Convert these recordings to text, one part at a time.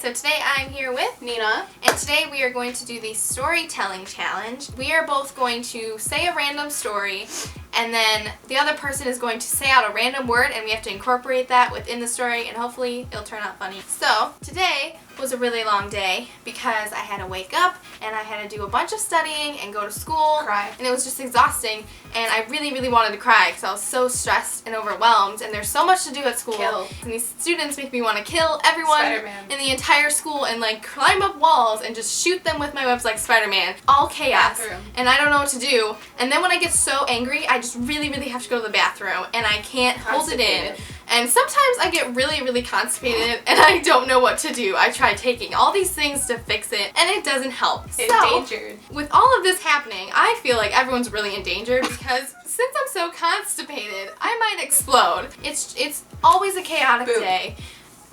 so today I'm here with Neena, and today we are going to do the storytelling challenge. We are both going to say a random story, and then the other person is going to say out a random word, and we have to incorporate that within the story, and hopefully it'll turn out funny. So today was a really long day because I had to wake up and I had to do a bunch of studying and go to school. Cry. And it was just exhausting, and I really wanted to cry because I was so stressed and overwhelmed, and there's so much to do at school. Kill. And these students make me want to kill everyone Spider-Man. in the entire school and like climb up walls and just shoot them with my webs like Spider-Man. All chaos. Bathroom. And I don't know what to do. And then when I get so angry, I just really have to go to the bathroom, and I can't hold it in. And sometimes I get really constipated and I don't know what to do. I try taking all these things to fix it and it doesn't help. Endangered. So, with all of this happening, I feel like everyone's really endangered because since I'm so constipated, I might explode. It's always a chaotic Boop. day.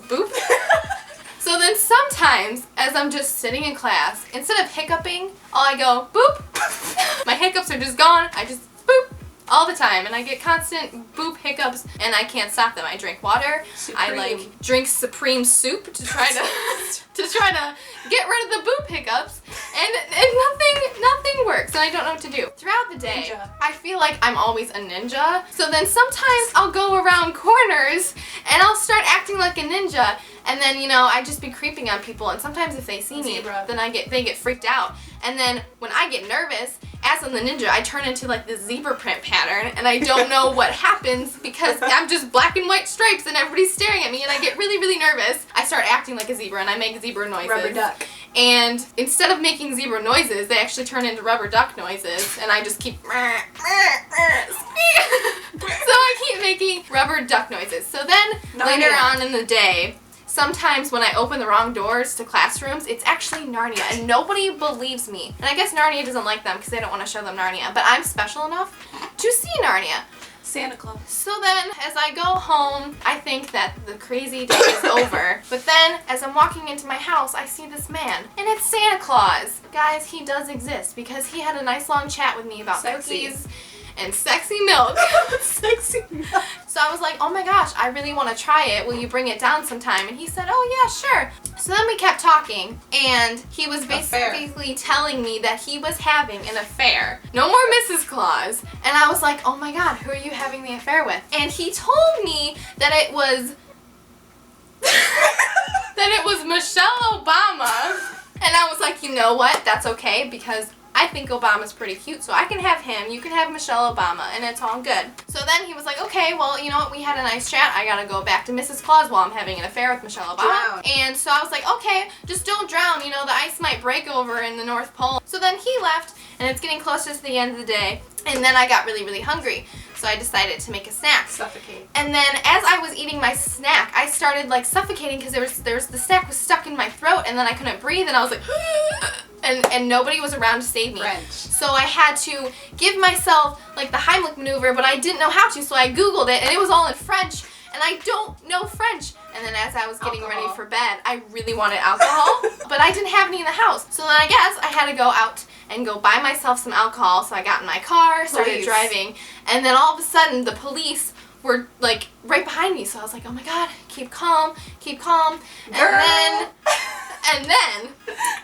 Boop. So then sometimes, as I'm just sitting in class, instead of hiccuping, I go boop. My hiccups are just gone. I just boop. All the time, and I get constant boop hiccups, and I can't stop them. I drink water. Supreme. I like drink Supreme soup to try to get rid of the boop hiccups, and nothing works, and I don't know what to do. Throughout the day, Ninja. I feel like I'm always a ninja. So then sometimes I'll go around corners and I'll start acting like a ninja, and then I just be creeping on people, and sometimes if they see me, Zebra. then they get freaked out. And then when I get nervous, as I'm the ninja, I turn into like this zebra print pattern, and I don't know what happens because I'm just black and white stripes and everybody's staring at me, and I get really nervous. I start acting like a zebra and I make zebra noises. Rubber duck. And instead of making zebra noises, they actually turn into rubber duck noises, and I just keep so I keep making rubber duck noises. So then later on in the day, sometimes when I open the wrong doors to classrooms, it's actually Narnia, and nobody believes me. And I guess Narnia doesn't like them because they don't want to show them Narnia, but I'm special enough to see Narnia. Santa Claus. So then, as I go home, I think that the crazy day is over. But then, as I'm walking into my house, I see this man, and it's Santa Claus. Guys, he does exist because he had a nice long chat with me about cookies and sexy milk. Sexy milk. So I was like, oh my gosh, I really want to try it. Will you bring it down sometime? And he said, oh yeah, sure. So then we kept talking, and he was basically telling me that he was having an affair. No more Mrs. Claus. And I was like, oh my god, who are you having the affair with? And he told me that it was Michelle Obama. And I was like, you know what? That's okay, because I think Obama's pretty cute, so I can have him, you can have Michelle Obama, and it's all good. So then he was like, okay, well, you know what, we had a nice chat, I gotta go back to Mrs. Claus while I'm having an affair with Michelle Obama. Drown. And so I was like, okay, just don't drown, the ice might break over in the North Pole. So then he left, and it's getting closer to the end of the day, and then I got really hungry. So I decided to make a snack. Suffocate. And then as I was eating my snack, I started like suffocating because the snack was stuck in my throat, and then I couldn't breathe, and I was like, and nobody was around to save me. French. So I had to give myself like the Heimlich maneuver, but I didn't know how to, so I Googled it, and it was all in French, and I don't know French. And then as I was getting ready for bed, I really wanted alcohol, but I didn't have any in the house. So then I guess I had to go out and go buy myself some alcohol. So I got in my car, started driving, and then all of a sudden the police were like right behind me. So I was like, oh my god, keep calm. And then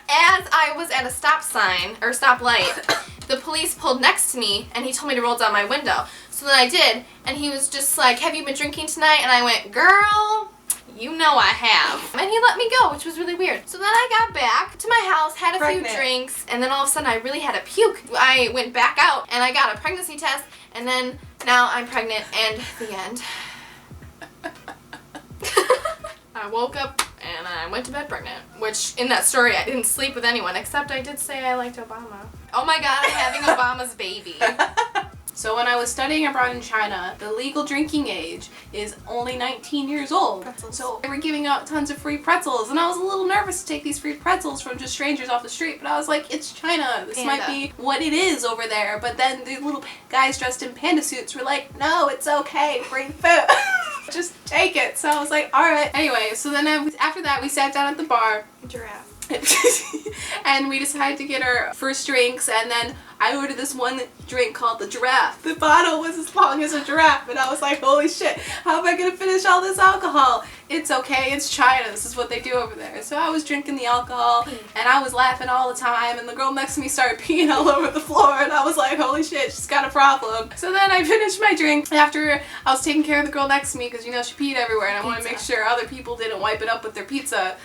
as I was at a stoplight, the police pulled next to me, and he told me to roll down my window. So then I did, and he was just like, have you been drinking tonight? And I went, girl, you know I have. And he let me go, which was really weird. So then I got back to my house, had a few drinks, and then all of a sudden I really had to puke. I went back out, and I got a pregnancy test, and then now I'm pregnant, and the end. I woke up and I went to bed pregnant, which in that story I didn't sleep with anyone, except I did say I liked Obama. Oh my god, I'm having Obama's baby. So when I was studying abroad in China, the legal drinking age is only 19 years old. Pretzels. So they were giving out tons of free pretzels, and I was a little nervous to take these free pretzels from just strangers off the street, but I was like, it's China. This might be what it is over there. But then the little guys dressed in panda suits were like, no, it's okay, free food. Just take it. So I was like, alright. Anyway, so then after that we sat down at the bar. Giraffe. And we decided to get our first drinks, and then I ordered this one drink called the Giraffe. The bottle was as long as a giraffe, and I was like, holy shit, how am I gonna finish all this alcohol? It's okay, it's China, this is what they do over there. So I was drinking the alcohol, and I was laughing all the time, and the girl next to me started peeing all over the floor, and I was like, holy shit, she's got a problem. So then I finished my drink after I was taking care of the girl next to me, because you know she peed everywhere, and I wanted to make sure other people didn't wipe it up with their pizza.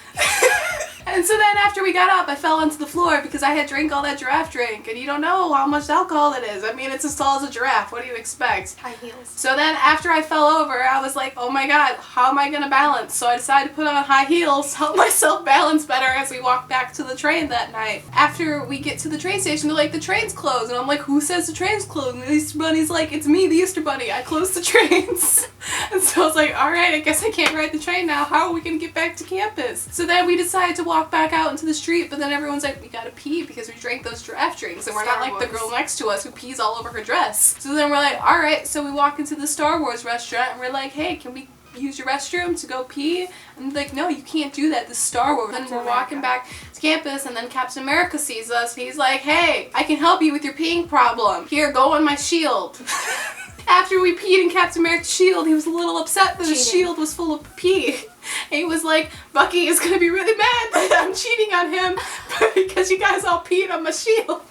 And so then after we got up, I fell onto the floor because I had drank all that giraffe drink, and you don't know how much alcohol it is. I mean, it's as tall as a giraffe. What do you expect? High heels. So then after I fell over, I was like, oh my god, how am I going to balance? So I decided to put on high heels to help myself balance better as we walked back to the train that night. After we get to the train station, they're like, the train's closed. And I'm like, who says the train's closed? And the Easter Bunny's like, it's me, the Easter Bunny. I closed the trains. And so I was like, alright, I guess I can't ride the train now. How are we going to get back to campus? So then we decided to walk back out into the street, but then everyone's like, we gotta pee because we drank those giraffe drinks, and we're not like the girl next to us who pees all over her dress. So then we're like, alright, so we walk into the Star Wars restaurant, and we're like, hey, can we use your restroom to go pee? And they're like, no, you can't do that, this is Star Wars. And we're walking back to campus, and then Captain America sees us, and he's like, hey, I can help you with your peeing problem. Here, go on my shield. After we peed in Captain America's shield, he was a little upset that his shield was full of pee. And he was like, Bucky is going to be really mad that I'm cheating on him because you guys all peed on my shield.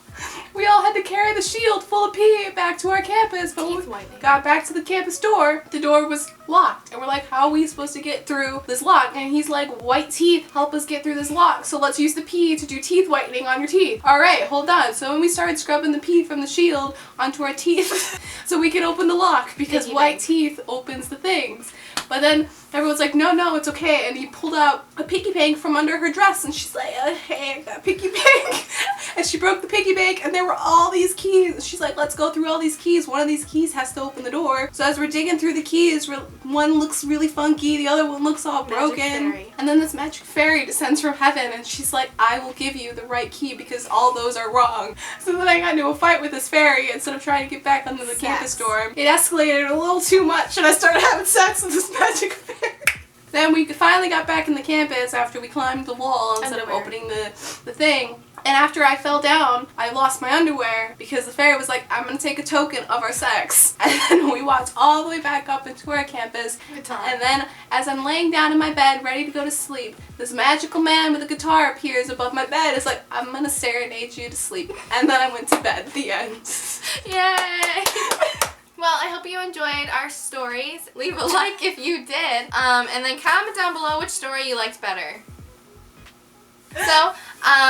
We all had to carry the shield full of pee back to our campus, but when we got back to the campus door, the door was locked. And we're like, how are we supposed to get through this lock? And he's like, white teeth help us get through this lock, so let's use the pee to do teeth whitening on your teeth. Alright, hold on. So when we started scrubbing the pee from the shield onto our teeth so we could open the lock, because white teeth opens the things. But then everyone's like, no, it's okay. And he pulled out a piggy bank from under her dress, and she's like, hey, I got a piggy bank. And she broke the piggy bank, and there were all these keys. She's like, let's go through all these keys. One of these keys has to open the door. So as we're digging through the keys, one looks really funky, the other one looks all broken. And then this magic fairy descends from heaven, and she's like, I will give you the right key because all those are wrong. So then I got into a fight with this fairy instead of trying to get back onto the campus dorm. It escalated a little too much, and I started having sex with this magic fairy. Then we finally got back in the campus after we climbed the wall instead of opening the thing. And after I fell down, I lost my underwear because the fairy was like, I'm going to take a token of our sex. And then we walked all the way back up into our campus. And then as I'm laying down in my bed ready to go to sleep, this magical man with a guitar appears above my bed. It's like, I'm going to serenade you to sleep. And then I went to bed. The end. Yay! Well, I hope you enjoyed our stories. Leave a like if you did. And then comment down below which story you liked better. So,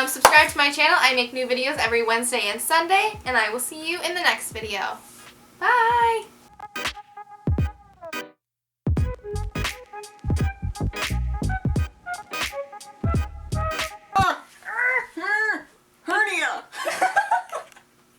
subscribe to my channel. I make new videos every Wednesday and Sunday. And I will see you in the next video. Bye!